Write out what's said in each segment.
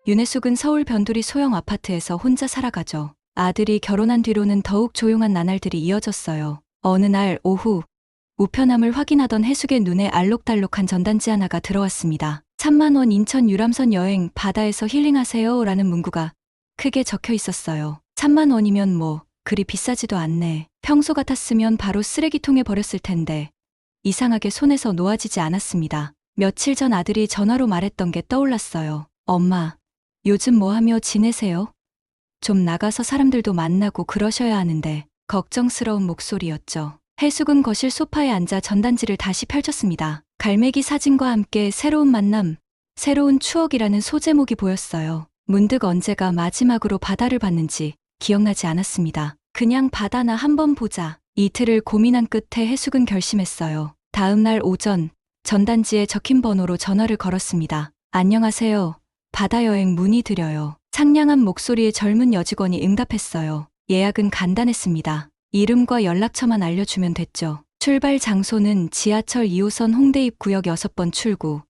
윤혜숙은 서울 변두리 소형 아파트에서 혼자 살아가죠. 아들이 결혼한 뒤로는 더욱 조용한 나날들이 이어졌어요. 어느 날 오후 우편함을 확인하던 혜숙의 눈에 알록달록한 전단지 하나가 들어왔습니다. 3만 원 인천 유람선 여행 바다에서 힐링하세요 라는 문구가 크게 적혀 있었어요. 3만 원이면 뭐 그리 비싸지도 않네. 평소 같았으면 바로 쓰레기통에 버렸을 텐데 이상하게 손에서 놓아지지 않았습니다. 며칠 전 아들이 전화로 말했던 게 떠올랐어요. 엄마, 요즘 뭐 하며 지내세요? 좀 나가서 사람들도 만나고 그러셔야 하는데. 걱정스러운 목소리였죠. 혜숙은 거실 소파에 앉아 전단지를 다시 펼쳤습니다. 갈매기 사진과 함께 새로운 만남, 새로운 추억이라는 소제목이 보였어요. 문득 언제가 마지막으로 바다를 봤는지 기억나지 않았습니다. 그냥 바다나 한번 보자. 이틀을 고민한 끝에 혜숙은 결심했어요. 다음 날 오전 전단지에 적힌 번호로 전화를 걸었습니다. 안녕하세요. 바다여행 문의드려요. 상냥한 목소리의 젊은 여직원이 응답했어요. 예약은 간단했습니다. 이름과 연락처만 알려주면 됐죠. 출발 장소는 지하철 2호선 홍대 입구역 6번 출구.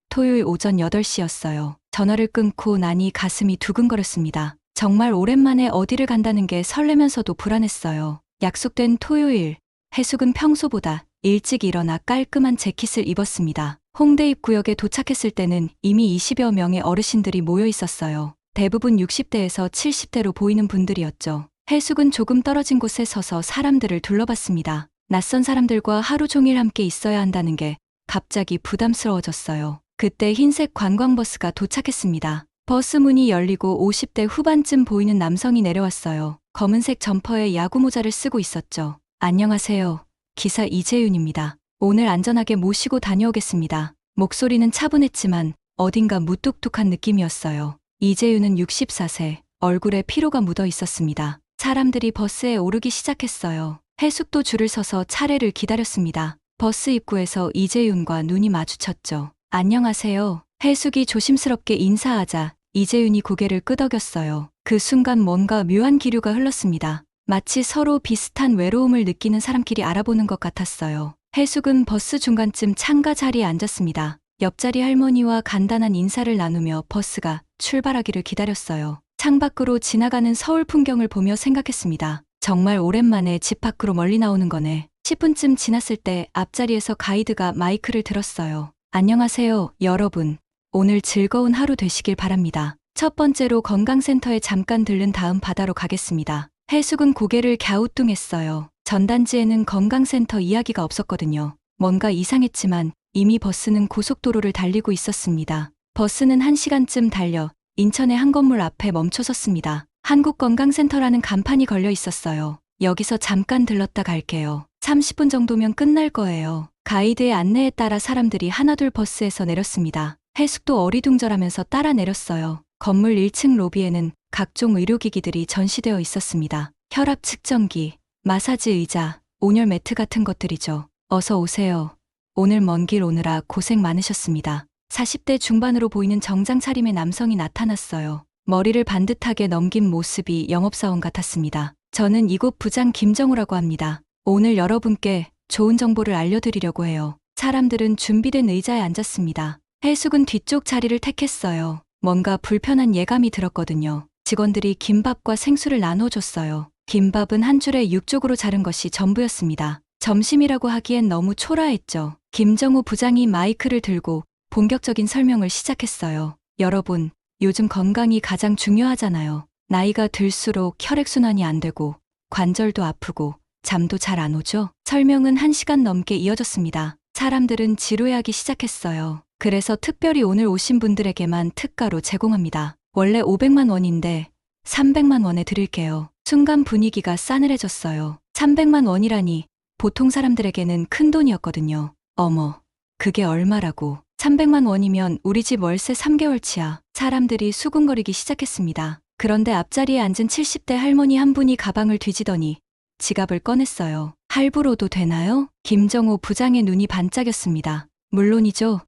토요일 오전 8시였어요. 전화를 끊고 나니 가슴이 두근거렸습니다. 정말 오랜만에 어디를 간다는 게 설레면서도 불안했어요. 약속된 토요일, 혜숙은 평소보다 일찍 일어나 깔끔한 재킷을 입었습니다. 홍대 입구역에 도착했을 때는 이미 20여 명의 어르신들이 모여 있었어요. 대부분 60대에서 70대로 보이는 분들이었죠. 혜숙은 조금 떨어진 곳에 서서 사람들을 둘러봤습니다. 낯선 사람들과 하루 종일 함께 있어야 한다는 게 갑자기 부담스러워졌어요. 그때 흰색 관광버스가 도착했습니다. 버스 문이 열리고 50대 후반쯤 보이는 남성이 내려왔어요. 검은색 점퍼에 야구 모자를 쓰고 있었죠. 안녕하세요. 기사 이재윤입니다. 오늘 안전하게 모시고 다녀오겠습니다. 목소리는 차분했지만 어딘가 무뚝뚝한 느낌이었어요. 이재윤은 64세, 얼굴에 피로가 묻어 있었습니다. 사람들이 버스에 오르기 시작했어요. 혜숙도 줄을 서서 차례를 기다렸습니다. 버스 입구에서 이재윤과 눈이 마주쳤죠. 안녕하세요. 혜숙이 조심스럽게 인사하자 이재윤이 고개를 끄덕였어요. 그 순간 뭔가 묘한 기류가 흘렀습니다. 마치 서로 비슷한 외로움을 느끼는 사람끼리 알아보는 것 같았어요. 혜숙은 버스 중간쯤 창가 자리에 앉았습니다. 옆자리 할머니와 간단한 인사를 나누며 버스가 출발하기를 기다렸어요. 창밖으로 지나가는 서울 풍경을 보며 생각했습니다. 정말 오랜만에 집 밖으로 멀리 나오는 거네. 10분쯤 지났을 때 앞자리에서 가이드가 마이크를 들었어요. 안녕하세요, 여러분. 오늘 즐거운 하루 되시길 바랍니다. 첫 번째로 건강센터에 잠깐 들른 다음 바다로 가겠습니다. 혜숙은 고개를 갸우뚱했어요. 전단지에는 건강센터 이야기가 없었거든요. 뭔가 이상했지만 이미 버스는 고속도로를 달리고 있었습니다. 버스는 1시간쯤 달려 인천의 한 건물 앞에 멈춰섰습니다. 한국건강센터라는 간판이 걸려 있었어요. 여기서 잠깐 들렀다 갈게요. 30분 정도면 끝날 거예요. 가이드의 안내에 따라 사람들이 하나둘 버스에서 내렸습니다. 혜숙도 어리둥절하면서 따라 내렸어요. 건물 1층 로비에는 각종 의료기기들이 전시되어 있었습니다. 혈압 측정기, 마사지 의자, 온열 매트 같은 것들이죠. 어서 오세요. 오늘 먼 길 오느라 고생 많으셨습니다. 40대 중반으로 보이는 정장 차림의 남성이 나타났어요. 머리를 반듯하게 넘긴 모습이 영업사원 같았습니다. 저는 이곳 부장 김정우라고 합니다. 오늘 여러분께 좋은 정보를 알려드리려고 해요. 사람들은 준비된 의자에 앉았습니다. 혜숙은 뒤쪽 자리를 택했어요. 뭔가 불편한 예감이 들었거든요. 직원들이 김밥과 생수를 나눠줬어요. 김밥은 한 줄에 6쪽으로 자른 것이 전부였습니다. 점심이라고 하기엔 너무 초라했죠. 김정우 부장이 마이크를 들고 본격적인 설명을 시작했어요. 여러분, 요즘 건강이 가장 중요하잖아요. 나이가 들수록 혈액순환이 안 되고 관절도 아프고 잠도 잘 안 오죠? 설명은 1시간 넘게 이어졌습니다. 사람들은 지루해하기 시작했어요. 그래서 특별히 오늘 오신 분들에게만 특가로 제공합니다. 원래 500만 원인데 300만 원에 드릴게요. 순간 분위기가 싸늘해졌어요. 300만 원이라니 보통 사람들에게는 큰 돈이었거든요. 어머, 그게 얼마라고. 300만 원이면 우리 집 월세 3개월치야. 사람들이 수군거리기 시작했습니다. 그런데 앞자리에 앉은 70대 할머니 한 분이 가방을 뒤지더니 지갑을 꺼냈어요. 할부로도 되나요? 김정호 부장의 눈이 반짝였습니다. 물론이죠.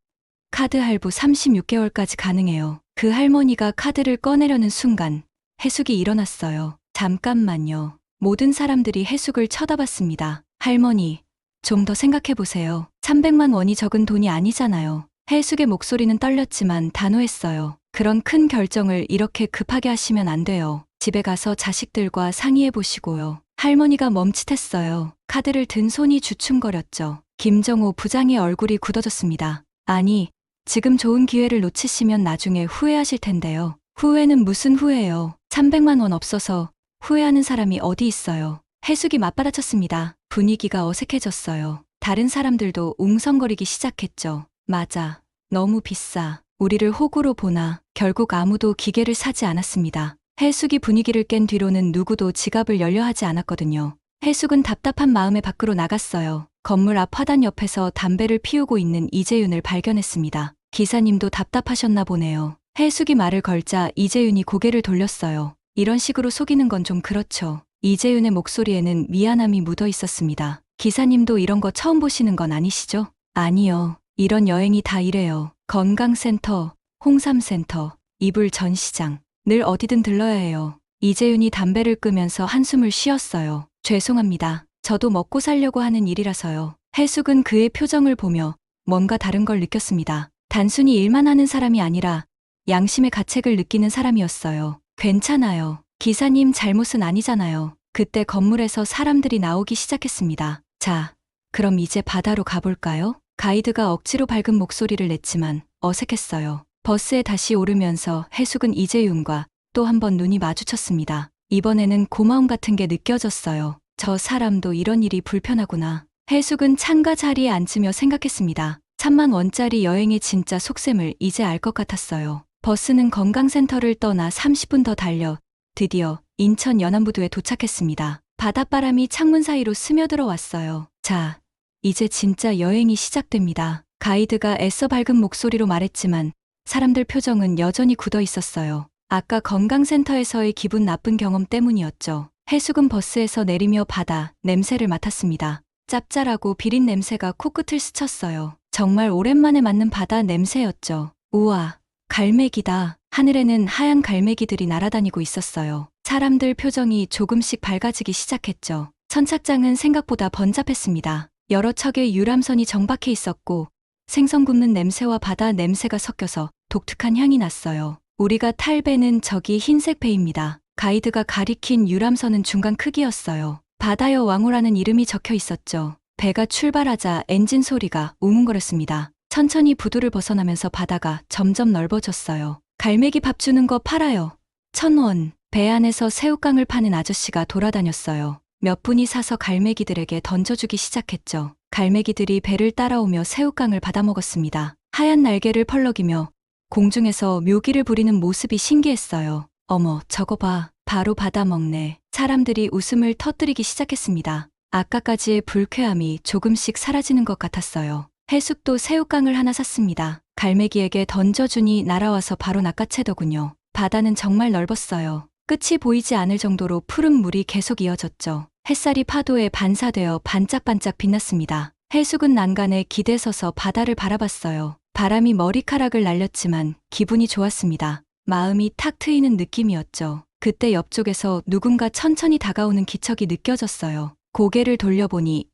카드 할부 36개월까지 가능해요. 그 할머니가 카드를 꺼내려는 순간 혜숙이 일어났어요. 잠깐만요. 모든 사람들이 혜숙을 쳐다봤습니다. 할머니, 좀 더 생각해보세요. 300만 원이 적은 돈이 아니잖아요. 혜숙의 목소리는 떨렸지만 단호했어요. 그런 큰 결정을 이렇게 급하게 하시면 안 돼요. 집에 가서 자식들과 상의해 보시고요. 할머니가 멈칫했어요. 카드를 든 손이 주춤거렸죠. 김정호 부장의 얼굴이 굳어졌습니다. 아니, 지금 좋은 기회를 놓치시면 나중에 후회하실 텐데요. 후회는 무슨 후회요? 300만 원 없어서 후회하는 사람이 어디 있어요. 해숙이 맞받아쳤습니다. 분위기가 어색해졌어요. 다른 사람들도 웅성거리기 시작했죠. 맞아. 너무 비싸. 우리를 호구로 보나. 결국 아무도 기계를 사지 않았습니다. 해숙이 분위기를 깬 뒤로는 누구도 지갑을 열려 하지 않았거든요. 해숙은 답답한 마음에 밖으로 나갔어요. 건물 앞 화단 옆에서 담배를 피우고 있는 이재윤을 발견했습니다. 기사님도 답답하셨나 보네요. 해숙이 말을 걸자 이재윤이 고개를 돌렸어요. 이런 식으로 속이는 건 좀 그렇죠. 이재윤의 목소리에는 미안함이 묻어 있었습니다. 기사님도 이런 거 처음 보시는 건 아니시죠? 아니요. 이런 여행이 다 이래요. 건강센터, 홍삼센터, 이불 전시장. 늘 어디든 들러야 해요. 이재윤이 담배를 끄면서 한숨을 쉬었어요. 죄송합니다. 저도 먹고 살려고 하는 일이라서요. 해숙은 그의 표정을 보며 뭔가 다른 걸 느꼈습니다. 단순히 일만 하는 사람이 아니라 양심의 가책을 느끼는 사람이었어요. 괜찮아요. 기사님 잘못은 아니잖아요. 그때 건물에서 사람들이 나오기 시작했습니다. 자, 그럼 이제 바다로 가볼까요? 가이드가 억지로 밝은 목소리를 냈지만 어색했어요. 버스에 다시 오르면서 해숙은 이재윤과 또 한 번 눈이 마주쳤습니다. 이번에는 고마움 같은 게 느껴졌어요. 저 사람도 이런 일이 불편하구나. 해숙은 창가 자리에 앉으며 생각했습니다. 3만 원짜리 여행의 진짜 속셈을 이제 알 것 같았어요. 버스는 건강센터를 떠나 30분 더 달려 드디어 인천 연안부두에 도착했습니다. 바닷바람이 창문 사이로 스며들어 왔어요. 자, 이제 진짜 여행이 시작됩니다. 가이드가 애써 밝은 목소리로 말했지만 사람들 표정은 여전히 굳어 있었어요. 아까 건강센터에서의 기분 나쁜 경험 때문이었죠. 해숙은 버스에서 내리며 바다 냄새를 맡았습니다. 짭짤하고 비린 냄새가 코끝을 스쳤어요. 정말 오랜만에 맡는 바다 냄새였죠. 우와, 갈매기다. 하늘에는 하얀 갈매기들이 날아다니고 있었어요. 사람들 표정이 조금씩 밝아지기 시작했죠. 선착장은 생각보다 번잡했습니다. 여러 척의 유람선이 정박해 있었고 생선 굽는 냄새와 바다 냄새가 섞여서 독특한 향이 났어요. 우리가 탈 배는 저기 흰색 배입니다. 가이드가 가리킨 유람선은 중간 크기였어요. 바다여 왕호라는 이름이 적혀 있었죠. 배가 출발하자 엔진 소리가 우문거렸습니다. 천천히 부두를 벗어나면서 바다가 점점 넓어졌어요. 갈매기 밥 주는 거 팔아요. 1,000원. 배 안에서 새우깡을 파는 아저씨가 돌아다녔어요. 몇 분이 사서 갈매기들에게 던져주기 시작했죠. 갈매기들이 배를 따라오며 새우깡을 받아먹었습니다. 하얀 날개를 펄럭이며 공중에서 묘기를 부리는 모습이 신기했어요. 어머, 저거 봐. 바로 받아먹네. 사람들이 웃음을 터뜨리기 시작했습니다. 아까까지의 불쾌함이 조금씩 사라지는 것 같았어요. 해숙도 새우깡을 하나 샀습니다. 갈매기에게 던져주니 날아와서 바로 낚아채더군요. 바다는 정말 넓었어요. 끝이 보이지 않을 정도로 푸른 물이 계속 이어졌죠. 햇살이 파도에 반사되어 반짝반짝 빛났습니다. 해숙은 난간에 기대서서 바다를 바라봤어요. 바람이 머리카락을 날렸지만 기분이 좋았습니다. 마음이 탁 트이는 느낌이었죠. 그때 옆쪽에서 누군가 천천히 다가오는 기척이 느껴졌어요. 고개를 돌려보니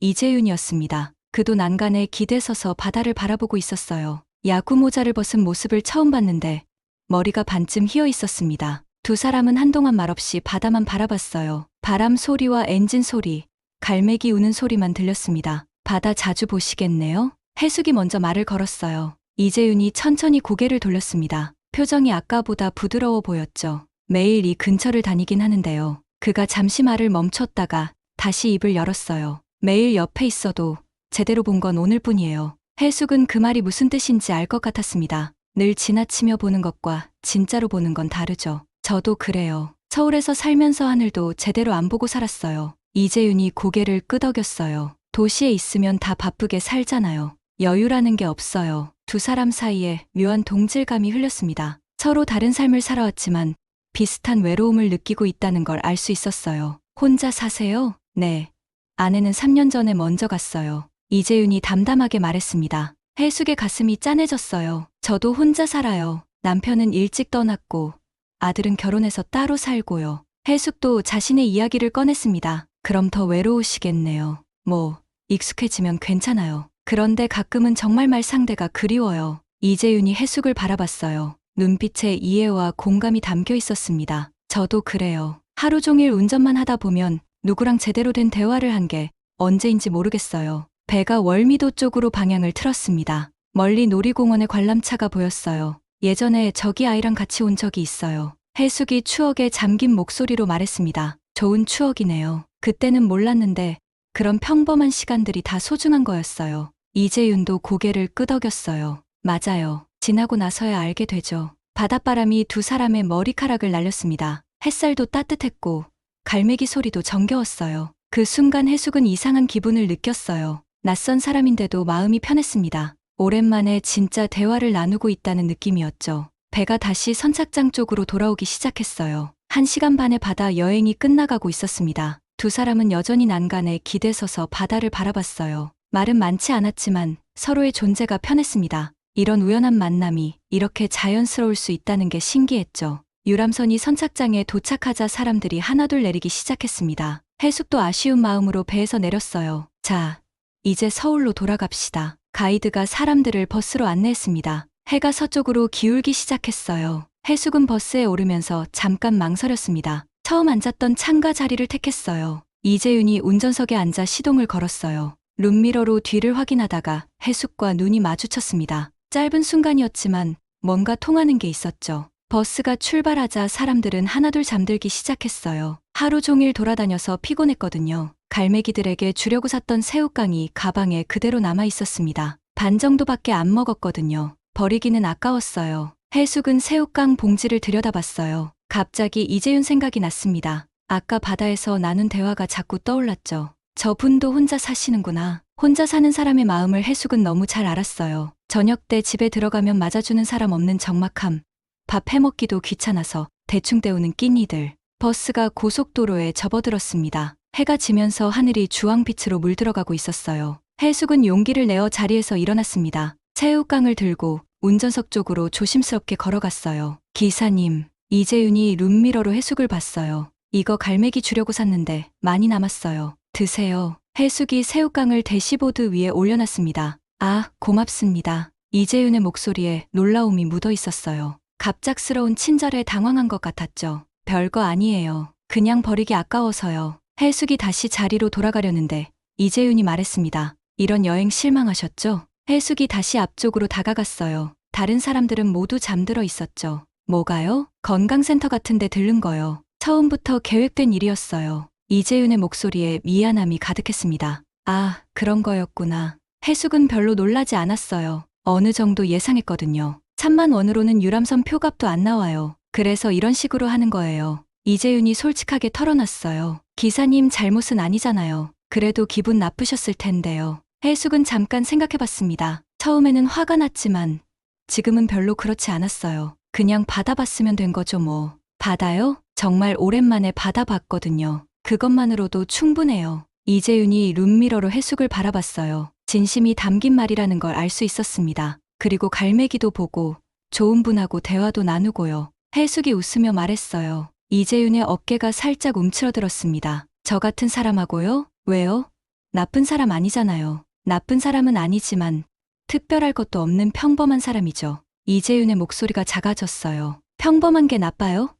이재윤이었습니다. 그도 난간에 기대서서 바다를 바라보고 있었어요. 야구 모자를 벗은 모습을 처음 봤는데 머리가 반쯤 휘어 있었습니다. 두 사람은 한동안 말없이 바다만 바라봤어요. 바람 소리와 엔진 소리, 갈매기 우는 소리만 들렸습니다. 바다 자주 보시겠네요? 해숙이 먼저 말을 걸었어요. 이재윤이 천천히 고개를 돌렸습니다. 표정이 아까보다 부드러워 보였죠. 매일 이 근처를 다니긴 하는데요. 그가 잠시 말을 멈췄다가 다시 입을 열었어요. 매일 옆에 있어도 제대로 본 건 오늘뿐이에요. 해숙은 그 말이 무슨 뜻인지 알 것 같았습니다. 늘 지나치며 보는 것과 진짜로 보는 건 다르죠. 저도 그래요. 서울에서 살면서 하늘도 제대로 안 보고 살았어요. 이재윤이 고개를 끄덕였어요. 도시에 있으면 다 바쁘게 살잖아요. 여유라는 게 없어요. 두 사람 사이에 묘한 동질감이 흘렸습니다. 서로 다른 삶을 살아왔지만 비슷한 외로움을 느끼고 있다는 걸 알 수 있었어요. 혼자 사세요? 네. 아내는 3년 전에 먼저 갔어요. 이재윤이 담담하게 말했습니다. 해숙의 가슴이 짠해졌어요. 저도 혼자 살아요. 남편은 일찍 떠났고 아들은 결혼해서 따로 살고요. 해숙도 자신의 이야기를 꺼냈습니다. 그럼 더 외로우시겠네요. 뭐, 익숙해지면 괜찮아요. 그런데 가끔은 정말 말 상대가 그리워요. 이재윤이 해숙을 바라봤어요. 눈빛에 이해와 공감이 담겨 있었습니다. 저도 그래요. 하루 종일 운전만 하다 보면 누구랑 제대로 된 대화를 한 게 언제인지 모르겠어요. 배가 월미도 쪽으로 방향을 틀었습니다. 멀리 놀이공원의 관람차가 보였어요. 예전에 저기 아이랑 같이 온 적이 있어요. 해숙이 추억에 잠긴 목소리로 말했습니다. 좋은 추억이네요. 그때는 몰랐는데 그런 평범한 시간들이 다 소중한 거였어요. 이재윤도 고개를 끄덕였어요. 맞아요. 지나고 나서야 알게 되죠. 바닷바람이 두 사람의 머리카락을 날렸습니다. 햇살도 따뜻했고 갈매기 소리도 정겨웠어요. 그 순간 해숙은 이상한 기분을 느꼈어요. 낯선 사람인데도 마음이 편했습니다. 오랜만에 진짜 대화를 나누고 있다는 느낌이었죠. 배가 다시 선착장 쪽으로 돌아오기 시작했어요. 1시간 반의 바다 여행이 끝나가고 있었습니다. 두 사람은 여전히 난간에 기대서서 바다를 바라봤어요. 말은 많지 않았지만 서로의 존재가 편했습니다. 이런 우연한 만남이 이렇게 자연스러울 수 있다는 게 신기했죠. 유람선이 선착장에 도착하자 사람들이 하나둘 내리기 시작했습니다. 해숙도 아쉬운 마음으로 배에서 내렸어요. 자, 이제 서울로 돌아갑시다. 가이드가 사람들을 버스로 안내했습니다. 해가 서쪽으로 기울기 시작했어요. 해숙은 버스에 오르면서 잠깐 망설였습니다. 처음 앉았던 창가 자리를 택했어요. 이재윤이 운전석에 앉아 시동을 걸었어요. 룸미러로 뒤를 확인하다가 해숙과 눈이 마주쳤습니다. 짧은 순간이었지만 뭔가 통하는 게 있었죠. 버스가 출발하자 사람들은 하나둘 잠들기 시작했어요. 하루 종일 돌아다녀서 피곤했거든요. 갈매기들에게 주려고 샀던 새우깡이 가방에 그대로 남아 있었습니다. 반 정도밖에 안 먹었거든요. 버리기는 아까웠어요. 해숙은 새우깡 봉지를 들여다봤어요. 갑자기 이재윤 생각이 났습니다. 아까 바다에서 나눈 대화가 자꾸 떠올랐죠. 저분도 혼자 사시는구나. 혼자 사는 사람의 마음을 해숙은 너무 잘 알았어요. 저녁 때 집에 들어가면 맞아주는 사람 없는 적막함. 밥 해먹기도 귀찮아서 대충 때우는 끼니들. 버스가 고속도로에 접어들었습니다. 해가 지면서 하늘이 주황빛으로 물들어가고 있었어요. 해숙은 용기를 내어 자리에서 일어났습니다. 새우깡을 들고 운전석 쪽으로 조심스럽게 걸어갔어요. 기사님, 이재윤이 룸미러로 해숙을 봤어요. 이거 갈매기 주려고 샀는데 많이 남았어요. 드세요. 해숙이 새우깡을 대시보드 위에 올려놨습니다. 아, 고맙습니다. 이재윤의 목소리에 놀라움이 묻어 있었어요. 갑작스러운 친절에 당황한 것 같았죠. 별거 아니에요. 그냥 버리기 아까워서요. 해숙이 다시 자리로 돌아가려는데 이재윤이 말했습니다. 이런 여행 실망하셨죠? 해숙이 다시 앞쪽으로 다가갔어요. 다른 사람들은 모두 잠들어 있었죠. 뭐가요? 건강센터 같은 데 들른 거요. 처음부터 계획된 일이었어요. 이재윤의 목소리에 미안함이 가득했습니다. 아, 그런 거였구나. 해숙은 별로 놀라지 않았어요. 어느 정도 예상했거든요. 3만 원으로는 유람선 표값도 안 나와요. 그래서 이런 식으로 하는 거예요. 이재윤이 솔직하게 털어놨어요. 기사님 잘못은 아니잖아요. 그래도 기분 나쁘셨을 텐데요. 해숙은 잠깐 생각해봤습니다. 처음에는 화가 났지만 지금은 별로 그렇지 않았어요. 그냥 받아봤으면 된 거죠 뭐. 바다요? 정말 오랜만에 바다 봤거든요. 그것만으로도 충분해요. 이재윤이 룸미러로 해숙을 바라봤어요. 진심이 담긴 말이라는 걸 알 수 있었습니다. 그리고 갈매기도 보고 좋은 분하고 대화도 나누고요. 해숙이 웃으며 말했어요. 이재윤의 어깨가 살짝 움츠러들었습니다. 저 같은 사람하고요? 왜요? 나쁜 사람 아니잖아요. 나쁜 사람은 아니지만 특별할 것도 없는 평범한 사람이죠. 이재윤의 목소리가 작아졌어요. 평범한 게 나빠요?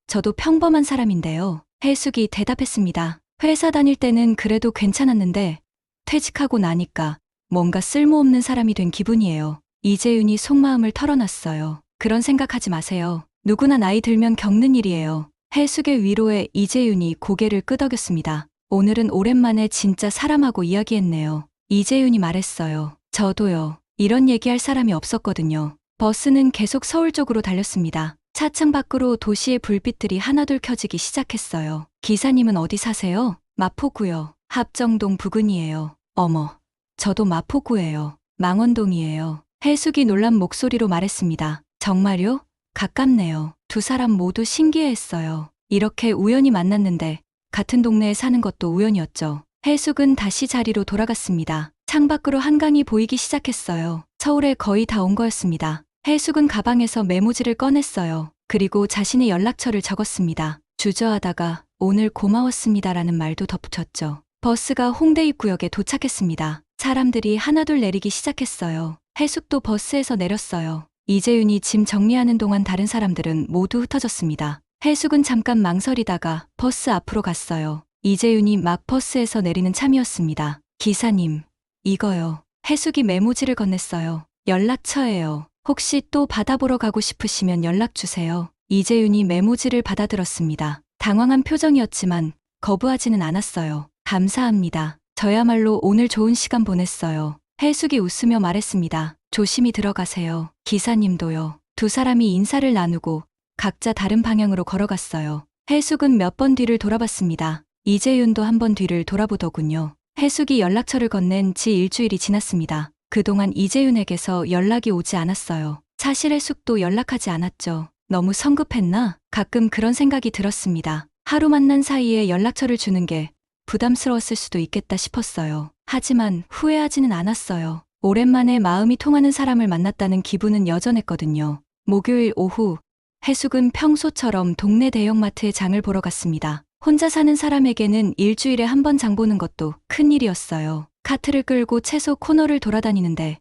저도 평범한 사람인데요. 해숙이 대답했습니다. 회사 다닐 때는 그래도 괜찮았는데 퇴직하고 나니까 뭔가 쓸모없는 사람이 된 기분이에요. 이재윤이 속마음을 털어놨어요. 그런 생각하지 마세요. 누구나 나이 들면 겪는 일이에요. 해숙의 위로에 이재윤이 고개를 끄덕였습니다. 오늘은 오랜만에 진짜 사람하고 이야기했네요. 이재윤이 말했어요. 저도요. 이런 얘기할 사람이 없었거든요. 버스는 계속 서울 쪽으로 달렸습니다. 차창 밖으로 도시의 불빛들이 하나둘 켜지기 시작했어요. 기사님은 어디 사세요? 마포구요. 합정동 부근이에요. 어머, 저도 마포구예요. 망원동이에요. 해숙이 놀란 목소리로 말했습니다. 정말요? 가깝네요. 두 사람 모두 신기해했어요. 이렇게 우연히 만났는데 같은 동네에 사는 것도 우연이었죠. 해숙은 다시 자리로 돌아갔습니다. 창밖으로 한강이 보이기 시작했어요. 서울에 거의 다 온 거였습니다. 해숙은 가방에서 메모지를 꺼냈어요. 그리고 자신의 연락처를 적었습니다. 주저하다가 오늘 고마웠습니다라는 말도 덧붙였죠. 버스가 홍대 입구역에 도착했습니다. 사람들이 하나둘 내리기 시작했어요. 해숙도 버스에서 내렸어요. 이재윤이 짐 정리하는 동안 다른 사람들은 모두 흩어졌습니다. 해숙은 잠깐 망설이다가 버스 앞으로 갔어요. 이재윤이 막 버스에서 내리는 참이었습니다. 기사님, 이거요. 해숙이 메모지를 건넸어요. 연락처예요. 혹시 또 바다보러 가고 싶으시면 연락 주세요. 이재윤이 메모지를 받아들었습니다. 당황한 표정이었지만 거부하지는 않았어요. 감사합니다. 저야말로 오늘 좋은 시간 보냈어요. 해숙이 웃으며 말했습니다. 조심히 들어가세요. 기사님도요. 두 사람이 인사를 나누고 각자 다른 방향으로 걸어갔어요. 해숙은 몇 번 뒤를 돌아봤습니다. 이재윤도 한 번 뒤를 돌아보더군요. 해숙이 연락처를 건넨 지 일주일이 지났습니다. 그동안 이재윤에게서 연락이 오지 않았어요. 사실 해숙도 연락하지 않았죠. 너무 성급했나? 가끔 그런 생각이 들었습니다. 하루 만난 사이에 연락처를 주는 게 부담스러웠을 수도 있겠다 싶었어요. 하지만 후회하지는 않았어요. 오랜만에 마음이 통하는 사람을 만났다는 기분은 여전했거든요. 목요일 오후, 해숙은 평소처럼 동네 대형마트에 장을 보러 갔습니다. 혼자 사는 사람에게는 일주일에 한 번 장 보는 것도 큰일이었어요. 카트를 끌고 채소 코너를 돌아다니는데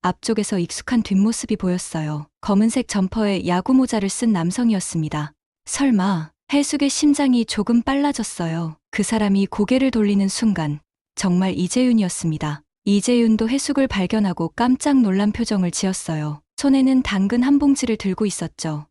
앞쪽에서 익숙한 뒷모습이 보였어요. 검은색 점퍼에 야구 모자를 쓴 남성이었습니다. 설마, 해숙의 심장이 조금 빨라졌어요. 그 사람이 고개를 돌리는 순간 정말 이재윤이었습니다. 이재윤도 해숙을 발견하고 깜짝 놀란 표정을 지었어요. 손에는 당근 한 봉지를 들고 있었죠.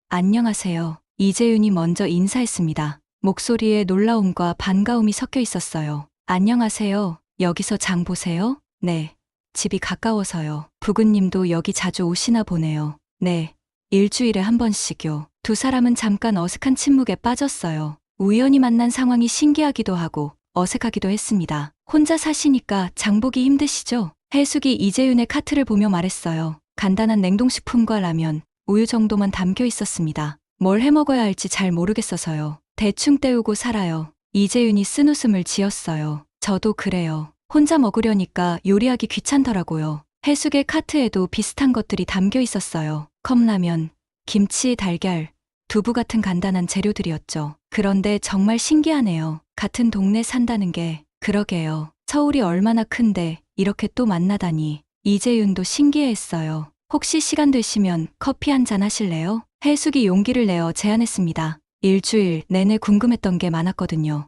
안녕하세요. 이재윤이 먼저 인사했습니다. 목소리에 놀라움과 반가움이 섞여 있었어요. 안녕하세요. 여기서 장 보세요? 네. 집이 가까워서요. 부근님도 여기 자주 오시나 보네요. 네. 일주일에 한 번씩요. 두 사람은 잠깐 어색한 침묵에 빠졌어요. 우연히 만난 상황이 신기하기도 하고 어색하기도 했습니다. 혼자 사시니까 장 보기 힘드시죠? 해숙이 이재윤의 카트를 보며 말했어요. 간단한 냉동식품과 라면, 우유 정도만 담겨 있었습니다. 뭘 해먹어야 할지 잘 모르겠어서요. 대충 때우고 살아요. 이재윤이 쓴웃음을 지었어요. 저도 그래요. 혼자 먹으려니까 요리하기 귀찮더라고요. 해숙의 카트에도 비슷한 것들이 담겨 있었어요. 컵라면, 김치, 달걀, 두부 같은 간단한 재료들이었죠. 그런데 정말 신기하네요. 같은 동네 산다는 게. 그러게요. 서울이 얼마나 큰데 이렇게 또 만나다니. 이재윤도 신기해했어요. 혹시 시간 되시면 커피 한잔 하실래요? 해숙이 용기를 내어 제안했습니다. 일주일 내내 궁금했던 게 많았거든요.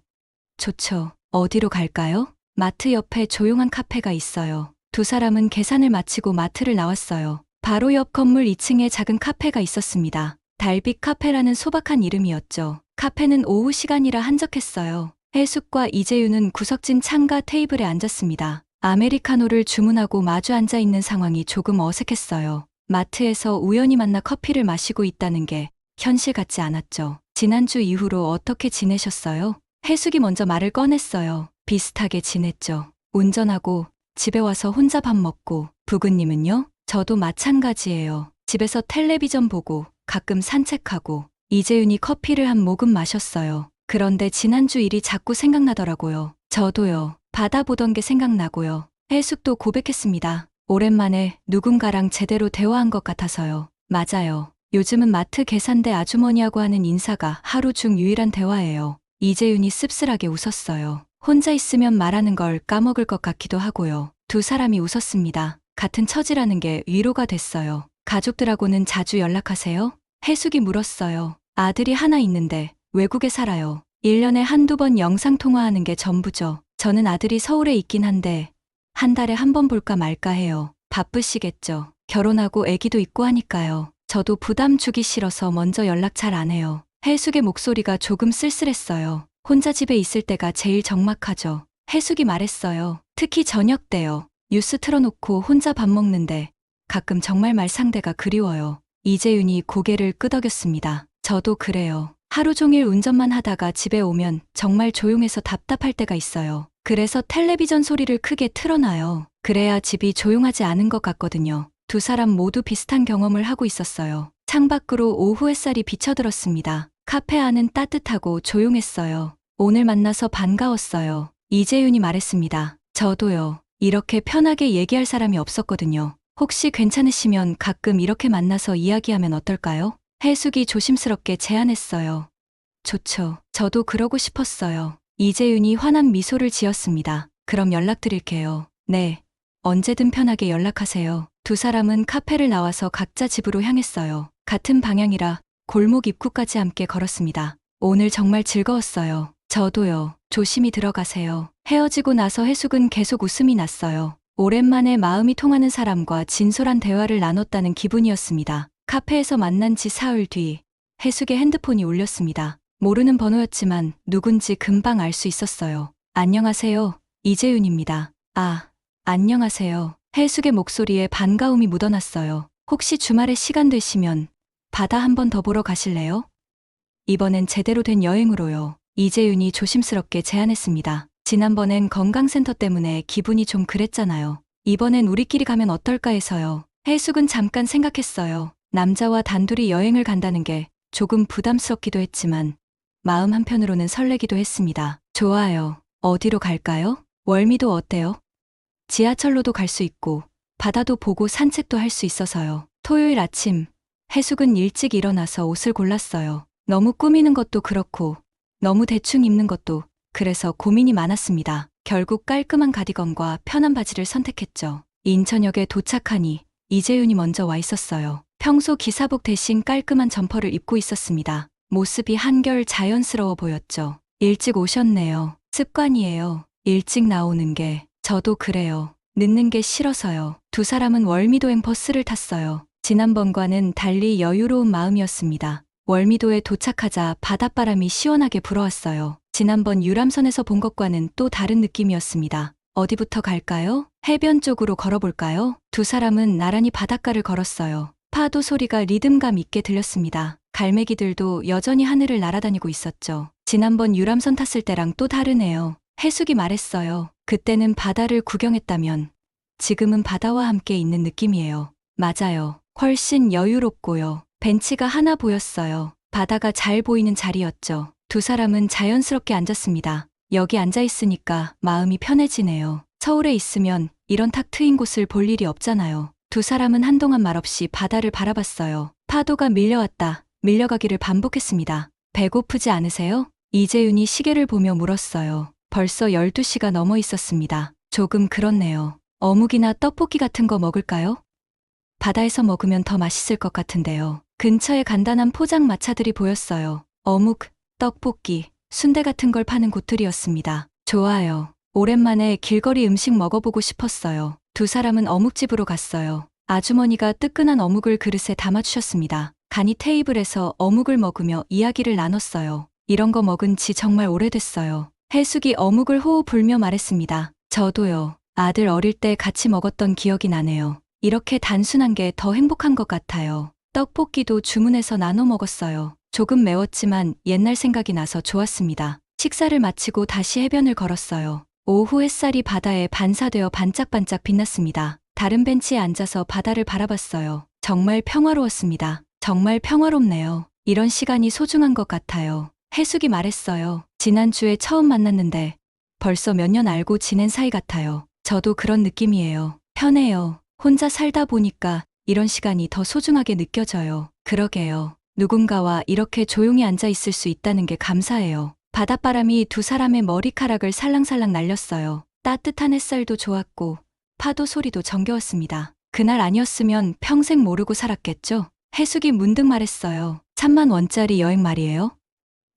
좋죠. 어디로 갈까요? 마트 옆에 조용한 카페가 있어요. 두 사람은 계산을 마치고 마트를 나왔어요. 바로 옆 건물 2층에 작은 카페가 있었습니다. 달빛 카페라는 소박한 이름이었죠. 카페는 오후 시간이라 한적했어요. 해숙과 이재윤은 구석진 창가 테이블에 앉았습니다. 아메리카노를 주문하고 마주 앉아 있는 상황이 조금 어색했어요. 마트에서 우연히 만나 커피를 마시고 있다는 게 현실 같지 않았죠. 지난주 이후로 어떻게 지내셨어요? 해숙이 먼저 말을 꺼냈어요. 비슷하게 지냈죠. 운전하고 집에 와서 혼자 밥 먹고. 부근님은요? 저도 마찬가지예요. 집에서 텔레비전 보고 가끔 산책하고. 이재윤이 커피를 한 모금 마셨어요. 그런데 지난주 일이 자꾸 생각나더라고요. 저도요. 바다 보던 게 생각나고요. 해숙도 고백했습니다. 오랜만에 누군가랑 제대로 대화한 것 같아서요. 맞아요. 요즘은 마트 계산대 아주머니하고 하는 인사가 하루 중 유일한 대화예요. 이재윤이 씁쓸하게 웃었어요. 혼자 있으면 말하는 걸 까먹을 것 같기도 하고요. 두 사람이 웃었습니다. 같은 처지라는 게 위로가 됐어요. 가족들하고는 자주 연락하세요? 해숙이 물었어요. 아들이 하나 있는데 외국에 살아요. 1년에 한두 번 영상통화하는 게 전부죠. 저는 아들이 서울에 있긴 한데 한 달에 한 번 볼까 말까 해요. 바쁘시겠죠. 결혼하고 아기도 있고 하니까요. 저도 부담 주기 싫어서 먼저 연락 잘 안 해요. 해숙의 목소리가 조금 쓸쓸했어요. 혼자 집에 있을 때가 제일 적막하죠. 해숙이 말했어요. 특히 저녁 때요. 뉴스 틀어놓고 혼자 밥 먹는데 가끔 정말 말 상대가 그리워요. 이재윤이 고개를 끄덕였습니다. 저도 그래요. 하루 종일 운전만 하다가 집에 오면 정말 조용해서 답답할 때가 있어요. 그래서 텔레비전 소리를 크게 틀어놔요. 그래야 집이 조용하지 않은 것 같거든요. 두 사람 모두 비슷한 경험을 하고 있었어요. 창밖으로 오후 햇살이 비쳐들었습니다. 카페 안은 따뜻하고 조용했어요. 오늘 만나서 반가웠어요. 이재윤이 말했습니다. 저도요. 이렇게 편하게 얘기할 사람이 없었거든요. 혹시 괜찮으시면 가끔 이렇게 만나서 이야기하면 어떨까요? 해숙이 조심스럽게 제안했어요. 좋죠. 저도 그러고 싶었어요. 이재윤이 환한 미소를 지었습니다. 그럼 연락드릴게요. 네. 언제든 편하게 연락하세요. 두 사람은 카페를 나와서 각자 집으로 향했어요. 같은 방향이라 골목 입구까지 함께 걸었습니다. 오늘 정말 즐거웠어요. 저도요. 조심히 들어가세요. 헤어지고 나서 해숙은 계속 웃음이 났어요. 오랜만에 마음이 통하는 사람과 진솔한 대화를 나눴다는 기분이었습니다. 카페에서 만난 지 사흘 뒤 해숙의 핸드폰이 울렸습니다. 모르는 번호였지만 누군지 금방 알 수 있었어요. 안녕하세요. 이재윤입니다. 아, 안녕하세요. 해숙의 목소리에 반가움이 묻어났어요. 혹시 주말에 시간 되시면 바다 한 번 더 보러 가실래요? 이번엔 제대로 된 여행으로요. 이재윤이 조심스럽게 제안했습니다. 지난번엔 건강센터 때문에 기분이 좀 그랬잖아요. 이번엔 우리끼리 가면 어떨까 해서요. 해숙은 잠깐 생각했어요. 남자와 단둘이 여행을 간다는 게 조금 부담스럽기도 했지만 마음 한편으로는 설레기도 했습니다. 좋아요. 어디로 갈까요? 월미도 어때요? 지하철로도 갈 수 있고 바다도 보고 산책도 할 수 있어서요. 토요일 아침 해숙은 일찍 일어나서 옷을 골랐어요. 너무 꾸미는 것도 그렇고 너무 대충 입는 것도 그래서 고민이 많았습니다. 결국 깔끔한 가디건과 편한 바지를 선택했죠. 인천역에 도착하니 이재윤이 먼저 와 있었어요. 평소 기사복 대신 깔끔한 점퍼를 입고 있었습니다. 모습이 한결 자연스러워 보였죠. 일찍 오셨네요. 습관이에요. 일찍 나오는 게. 저도 그래요. 늦는 게 싫어서요. 두 사람은 월미도행 버스를 탔어요. 지난번과는 달리 여유로운 마음이었습니다. 월미도에 도착하자 바닷바람이 시원하게 불어왔어요. 지난번 유람선에서 본 것과는 또 다른 느낌이었습니다. 어디부터 갈까요? 해변 쪽으로 걸어볼까요? 두 사람은 나란히 바닷가를 걸었어요. 파도 소리가 리듬감 있게 들렸습니다. 갈매기들도 여전히 하늘을 날아다니고 있었죠. 지난번 유람선 탔을 때랑 또 다르네요. 해숙이 말했어요. 그때는 바다를 구경했다면 지금은 바다와 함께 있는 느낌이에요. 맞아요. 훨씬 여유롭고요. 벤치가 하나 보였어요. 바다가 잘 보이는 자리였죠. 두 사람은 자연스럽게 앉았습니다. 여기 앉아 있으니까 마음이 편해지네요. 서울에 있으면 이런 탁 트인 곳을 볼 일이 없잖아요. 두 사람은 한동안 말없이 바다를 바라봤어요. 파도가 밀려왔다, 밀려가기를 반복했습니다. 배고프지 않으세요? 이재윤이 시계를 보며 물었어요. 벌써 12시가 넘어 있었습니다. 조금 그렇네요. 어묵이나 떡볶이 같은 거 먹을까요? 바다에서 먹으면 더 맛있을 것 같은데요. 근처에 간단한 포장마차들이 보였어요. 어묵, 떡볶이, 순대 같은 걸 파는 곳들이었습니다. 좋아요. 오랜만에 길거리 음식 먹어보고 싶었어요. 두 사람은 어묵집으로 갔어요. 아주머니가 뜨끈한 어묵을 그릇에 담아주셨습니다. 간이 테이블에서 어묵을 먹으며 이야기를 나눴어요. 이런 거 먹은 지 정말 오래됐어요. 해숙이 어묵을 호호 불며 말했습니다. 저도요. 아들 어릴 때 같이 먹었던 기억이 나네요. 이렇게 단순한 게 더 행복한 것 같아요. 떡볶이도 주문해서 나눠 먹었어요. 조금 매웠지만 옛날 생각이 나서 좋았습니다. 식사를 마치고 다시 해변을 걸었어요. 오후 햇살이 바다에 반사되어 반짝반짝 빛났습니다. 다른 벤치에 앉아서 바다를 바라봤어요. 정말 평화로웠습니다. 정말 평화롭네요. 이런 시간이 소중한 것 같아요. 해숙이 말했어요. 지난주에 처음 만났는데 벌써 몇 년 알고 지낸 사이 같아요. 저도 그런 느낌이에요. 편해요. 혼자 살다 보니까 이런 시간이 더 소중하게 느껴져요. 그러게요. 누군가와 이렇게 조용히 앉아 있을 수 있다는 게 감사해요. 바닷바람이 두 사람의 머리카락을 살랑살랑 날렸어요. 따뜻한 햇살도 좋았고 파도 소리도 정겨웠습니다. 그날 아니었으면 평생 모르고 살았겠죠? 해숙이 문득 말했어요. 3만 원짜리 여행 말이에요?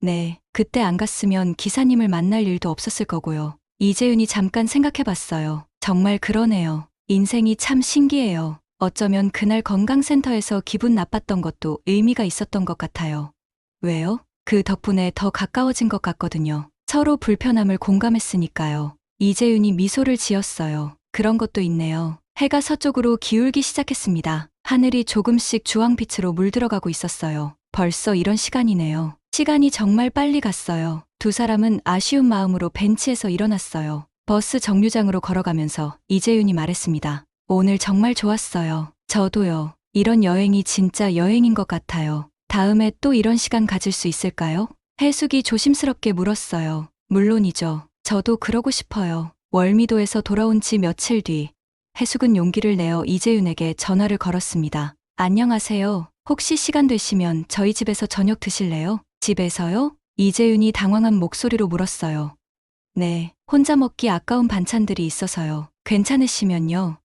네, 그때 안 갔으면 기사님을 만날 일도 없었을 거고요. 이재윤이 잠깐 생각해봤어요. 정말 그러네요. 인생이 참 신기해요. 어쩌면 그날 건강센터에서 기분 나빴던 것도 의미가 있었던 것 같아요. 왜요? 그 덕분에 더 가까워진 것 같거든요. 서로 불편함을 공감했으니까요. 이재윤이 미소를 지었어요. 그런 것도 있네요. 해가 서쪽으로 기울기 시작했습니다. 하늘이 조금씩 주황빛으로 물들어가고 있었어요. 벌써 이런 시간이네요. 시간이 정말 빨리 갔어요. 두 사람은 아쉬운 마음으로 벤치에서 일어났어요. 버스 정류장으로 걸어가면서 이재윤이 말했습니다. 오늘 정말 좋았어요. 저도요. 이런 여행이 진짜 여행인 것 같아요. 다음에 또 이런 시간 가질 수 있을까요? 해숙이 조심스럽게 물었어요. 물론이죠. 저도 그러고 싶어요. 월미도에서 돌아온 지 며칠 뒤 해숙은 용기를 내어 이재윤에게 전화를 걸었습니다. 안녕하세요. 혹시 시간 되시면 저희 집에서 저녁 드실래요? 집에서요? 이재윤이 당황한 목소리로 물었어요. 네, 혼자 먹기 아까운 반찬들이 있어서요. 괜찮으시면요.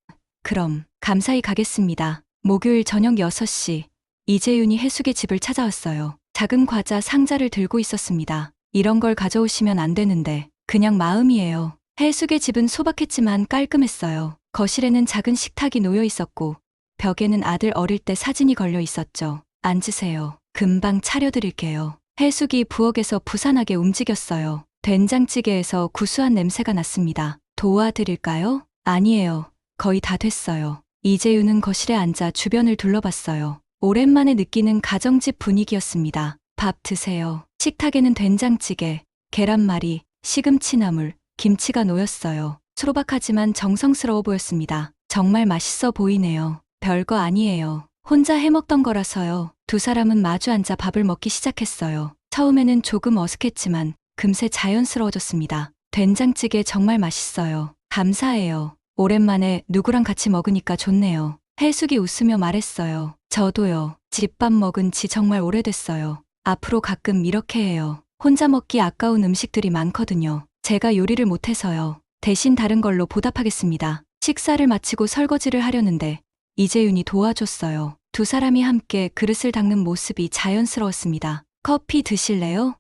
그럼 감사히 가겠습니다. 목요일 저녁 6시 이재윤이 해숙의 집을 찾아왔어요. 작은 과자 상자를 들고 있었습니다. 이런 걸 가져오시면 안 되는데 그냥 마음이에요. 해숙의 집은 소박했지만 깔끔했어요. 거실에는 작은 식탁이 놓여 있었고 벽에는 아들 어릴 때 사진이 걸려 있었죠. 앉으세요. 금방 차려드릴게요. 해숙이 부엌에서 부산하게 움직였어요. 된장찌개에서 구수한 냄새가 났습니다. 도와드릴까요? 아니에요. 거의 다 됐어요. 이재윤은 거실에 앉아 주변을 둘러봤어요. 오랜만에 느끼는 가정집 분위기였습니다. 밥 드세요. 식탁에는 된장찌개, 계란말이, 시금치나물, 김치가 놓였어요. 소박하지만 정성스러워 보였습니다. 정말 맛있어 보이네요. 별거 아니에요. 혼자 해먹던 거라서요. 두 사람은 마주 앉아 밥을 먹기 시작했어요. 처음에는 조금 어색했지만 금세 자연스러워졌습니다. 된장찌개 정말 맛있어요. 감사해요. 오랜만에 누구랑 같이 먹으니까 좋네요. 해숙이 웃으며 말했어요. 저도요. 집밥 먹은 지 정말 오래됐어요. 앞으로 가끔 이렇게 해요. 혼자 먹기 아까운 음식들이 많거든요. 제가 요리를 못해서요. 대신 다른 걸로 보답하겠습니다. 식사를 마치고 설거지를 하려는데 이재윤이 도와줬어요. 두 사람이 함께 그릇을 닦는 모습이 자연스러웠습니다. 커피 드실래요?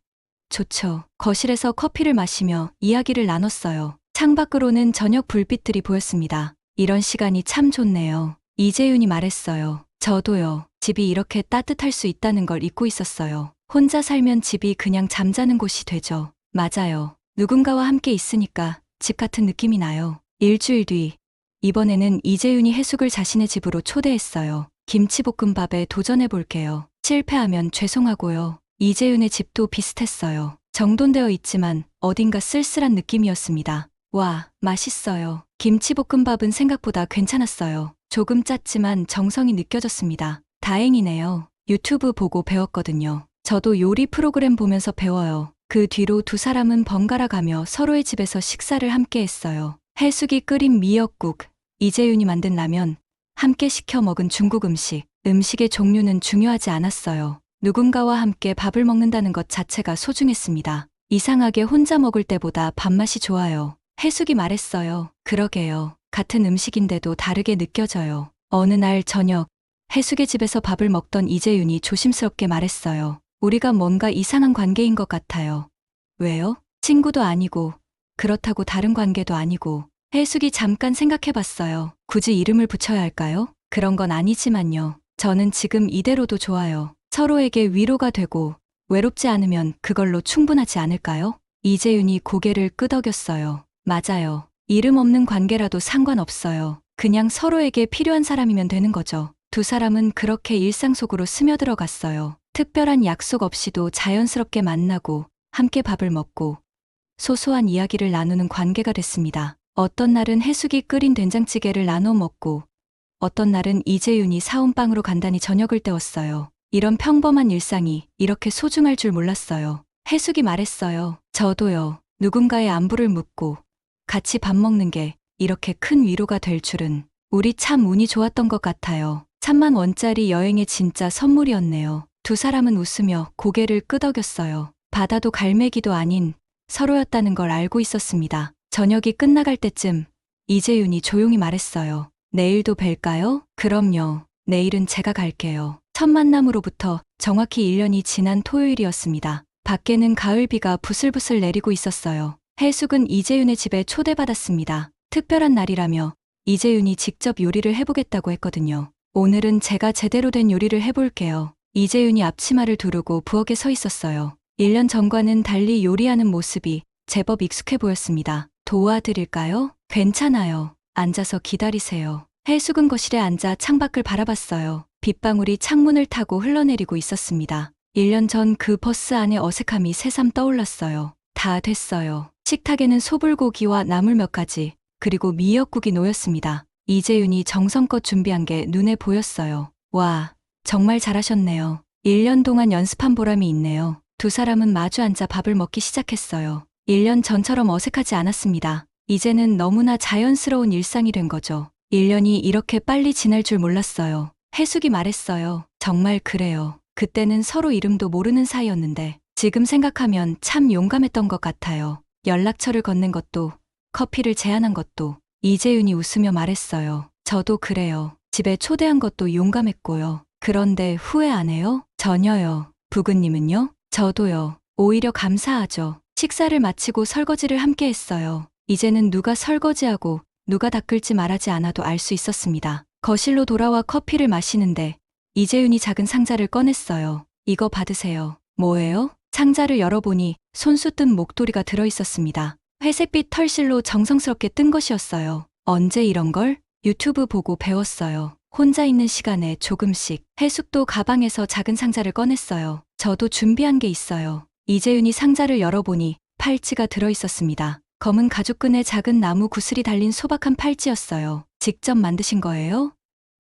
좋죠. 거실에서 커피를 마시며 이야기를 나눴어요. 창밖으로는 저녁 불빛들이 보였습니다. 이런 시간이 참 좋네요. 이재윤이 말했어요. 저도요. 집이 이렇게 따뜻할 수 있다는 걸 잊고 있었어요. 혼자 살면 집이 그냥 잠자는 곳이 되죠. 맞아요. 누군가와 함께 있으니까 집 같은 느낌이 나요. 일주일 뒤, 이번에는 이재윤이 해숙을 자신의 집으로 초대했어요. 김치볶음밥에 도전해 볼게요. 실패하면 죄송하고요. 이재윤의 집도 비슷했어요. 정돈되어 있지만 어딘가 쓸쓸한 느낌이었습니다. 와, 맛있어요. 김치볶음밥은 생각보다 괜찮았어요. 조금 짰지만 정성이 느껴졌습니다. 다행이네요. 유튜브 보고 배웠거든요. 저도 요리 프로그램 보면서 배워요. 그 뒤로 두 사람은 번갈아 가며 서로의 집에서 식사를 함께 했어요. 해숙이 끓인 미역국, 이재윤이 만든 라면, 함께 시켜 먹은 중국 음식. 음식의 종류는 중요하지 않았어요. 누군가와 함께 밥을 먹는다는 것 자체가 소중했습니다. 이상하게 혼자 먹을 때보다 밥맛이 좋아요. 해숙이 말했어요. 그러게요. 같은 음식인데도 다르게 느껴져요. 어느 날 저녁, 해숙의 집에서 밥을 먹던 이재윤이 조심스럽게 말했어요. 우리가 뭔가 이상한 관계인 것 같아요. 왜요? 친구도 아니고, 그렇다고 다른 관계도 아니고. 해숙이 잠깐 생각해봤어요. 굳이 이름을 붙여야 할까요? 그런 건 아니지만요. 저는 지금 이대로도 좋아요. 서로에게 위로가 되고 외롭지 않으면 그걸로 충분하지 않을까요? 이재윤이 고개를 끄덕였어요. 맞아요. 이름 없는 관계라도 상관없어요. 그냥 서로에게 필요한 사람이면 되는 거죠. 두 사람은 그렇게 일상 속으로 스며들어 갔어요. 특별한 약속 없이도 자연스럽게 만나고 함께 밥을 먹고 소소한 이야기를 나누는 관계가 됐습니다. 어떤 날은 해숙이 끓인 된장찌개를 나눠 먹고 어떤 날은 이재윤이 사온 빵으로 간단히 저녁을 때웠어요. 이런 평범한 일상이 이렇게 소중할 줄 몰랐어요. 해숙이 말했어요. 저도요. 누군가의 안부를 묻고 같이 밥 먹는 게 이렇게 큰 위로가 될 줄은. 우리 참 운이 좋았던 것 같아요. 3만 원짜리 여행의 진짜 선물이었네요. 두 사람은 웃으며 고개를 끄덕였어요. 바다도 갈매기도 아닌 서로였다는 걸 알고 있었습니다. 저녁이 끝나갈 때쯤 이재윤이 조용히 말했어요. 내일도 뵐까요? 그럼요. 내일은 제가 갈게요. 첫 만남으로부터 정확히 1년이 지난 토요일이었습니다. 밖에는 가을비가 부슬부슬 내리고 있었어요. 해숙은 이재윤의 집에 초대받았습니다. 특별한 날이라며 이재윤이 직접 요리를 해보겠다고 했거든요. 오늘은 제가 제대로 된 요리를 해볼게요. 이재윤이 앞치마를 두르고 부엌에 서 있었어요. 1년 전과는 달리 요리하는 모습이 제법 익숙해 보였습니다. 도와드릴까요? 괜찮아요. 앉아서 기다리세요. 해숙은 거실에 앉아 창밖을 바라봤어요. 빗방울이 창문을 타고 흘러내리고 있었습니다. 1년 전 그 버스 안의 어색함이 새삼 떠올랐어요. 다 됐어요. 식탁에는 소불고기와 나물 몇 가지, 그리고 미역국이 놓였습니다. 이재윤이 정성껏 준비한 게 눈에 보였어요. 와, 정말 잘하셨네요. 1년 동안 연습한 보람이 있네요. 두 사람은 마주 앉아 밥을 먹기 시작했어요. 1년 전처럼 어색하지 않았습니다. 이제는 너무나 자연스러운 일상이 된 거죠. 1년이 이렇게 빨리 지날 줄 몰랐어요. 해숙이 말했어요. 정말 그래요. 그때는 서로 이름도 모르는 사이였는데 지금 생각하면 참 용감했던 것 같아요. 연락처를 건넨 것도, 커피를 제안한 것도, 이재윤이 웃으며 말했어요. 저도 그래요. 집에 초대한 것도 용감했고요. 그런데 후회 안 해요? 전혀요. 부근님은요? 저도요. 오히려 감사하죠. 식사를 마치고 설거지를 함께 했어요. 이제는 누가 설거지하고 누가 닦을지 말하지 않아도 알 수 있었습니다. 거실로 돌아와 커피를 마시는데 이재윤이 작은 상자를 꺼냈어요. 이거 받으세요. 뭐예요? 상자를 열어보니 손수 뜬 목도리가 들어있었습니다. 회색빛 털실로 정성스럽게 뜬 것이었어요. 언제 이런 걸? 유튜브 보고 배웠어요. 혼자 있는 시간에 조금씩. 해숙도 가방에서 작은 상자를 꺼냈어요. 저도 준비한 게 있어요. 이재윤이 상자를 열어보니 팔찌가 들어있었습니다. 검은 가죽끈에 작은 나무 구슬이 달린 소박한 팔찌였어요. 직접 만드신 거예요?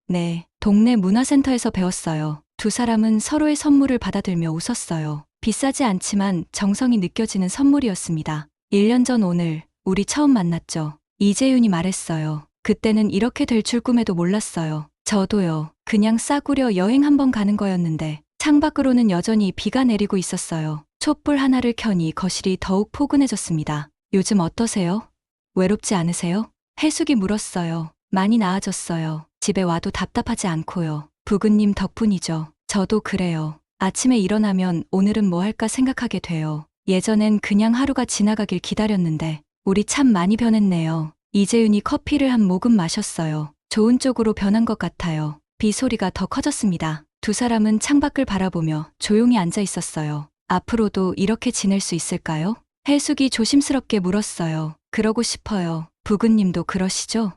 네, 동네 문화센터에서 배웠어요. 두 사람은 서로의 선물을 받아들며 웃었어요. 비싸지 않지만 정성이 느껴지는 선물이었습니다. 1년 전 오늘 우리 처음 만났죠. 이재윤이 말했어요. 그때는 이렇게 될 줄 꿈에도 몰랐어요. 저도요. 그냥 싸구려 여행 한번 가는 거였는데 창밖으로는 여전히 비가 내리고 있었어요. 촛불 하나를 켜니 거실이 더욱 포근해졌습니다. 요즘 어떠세요? 외롭지 않으세요? 해숙이 물었어요. 많이 나아졌어요. 집에 와도 답답하지 않고요. 부근님 덕분이죠. 저도 그래요. 아침에 일어나면 오늘은 뭐 할까 생각하게 돼요. 예전엔 그냥 하루가 지나가길 기다렸는데 우리 참 많이 변했네요. 이재윤이 커피를 한 모금 마셨어요. 좋은 쪽으로 변한 것 같아요. 비 소리가 더 커졌습니다. 두 사람은 창밖을 바라보며 조용히 앉아 있었어요. 앞으로도 이렇게 지낼 수 있을까요? 해숙이 조심스럽게 물었어요. 그러고 싶어요. 부근님도 그러시죠?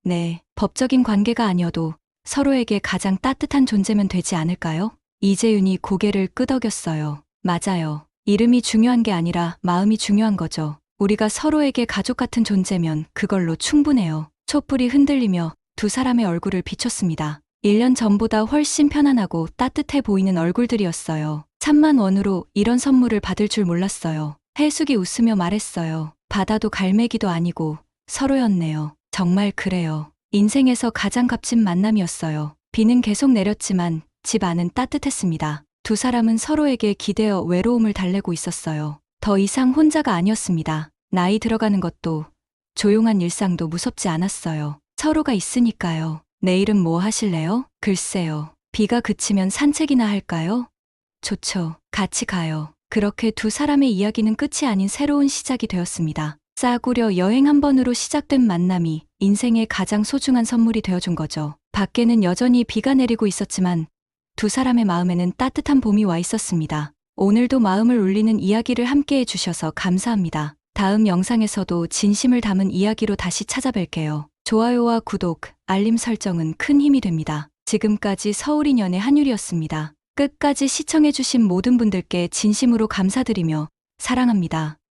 네, 법적인 관계가 아니어도 서로에게 가장 따뜻한 존재면 되지 않을까요? 이재윤이 고개를 끄덕였어요. 맞아요. 이름이 중요한 게 아니라 마음이 중요한 거죠. 우리가 서로에게 가족 같은 존재면 그걸로 충분해요. 촛불이 흔들리며 두 사람의 얼굴을 비췄습니다. 1년 전보다 훨씬 편안하고 따뜻해 보이는 얼굴들이었어요. 3만 원으로 이런 선물을 받을 줄 몰랐어요. 해숙이 웃으며 말했어요. 바다도 갈매기도 아니고 서로였네요. 정말 그래요. 인생에서 가장 값진 만남이었어요. 비는 계속 내렸지만 집 안은 따뜻했습니다. 두 사람은 서로에게 기대어 외로움을 달래고 있었어요. 더 이상 혼자가 아니었습니다. 나이 들어가는 것도 조용한 일상도 무섭지 않았어요. 서로가 있으니까요. 내일은 뭐 하실래요? 글쎄요. 비가 그치면 산책이나 할까요? 좋죠. 같이 가요. 그렇게 두 사람의 이야기는 끝이 아닌 새로운 시작이 되었습니다. 싸구려 여행 한 번으로 시작된 만남이 인생의 가장 소중한 선물이 되어준 거죠. 밖에는 여전히 비가 내리고 있었지만 두 사람의 마음에는 따뜻한 봄이 와 있었습니다. 오늘도 마음을 울리는 이야기를 함께 해주셔서 감사합니다. 다음 영상에서도 진심을 담은 이야기로 다시 찾아뵐게요. 좋아요와 구독, 알림 설정은 큰 힘이 됩니다. 지금까지 서울인연의 한유리였습니다. 끝까지 시청해주신 모든 분들께 진심으로 감사드리며 사랑합니다.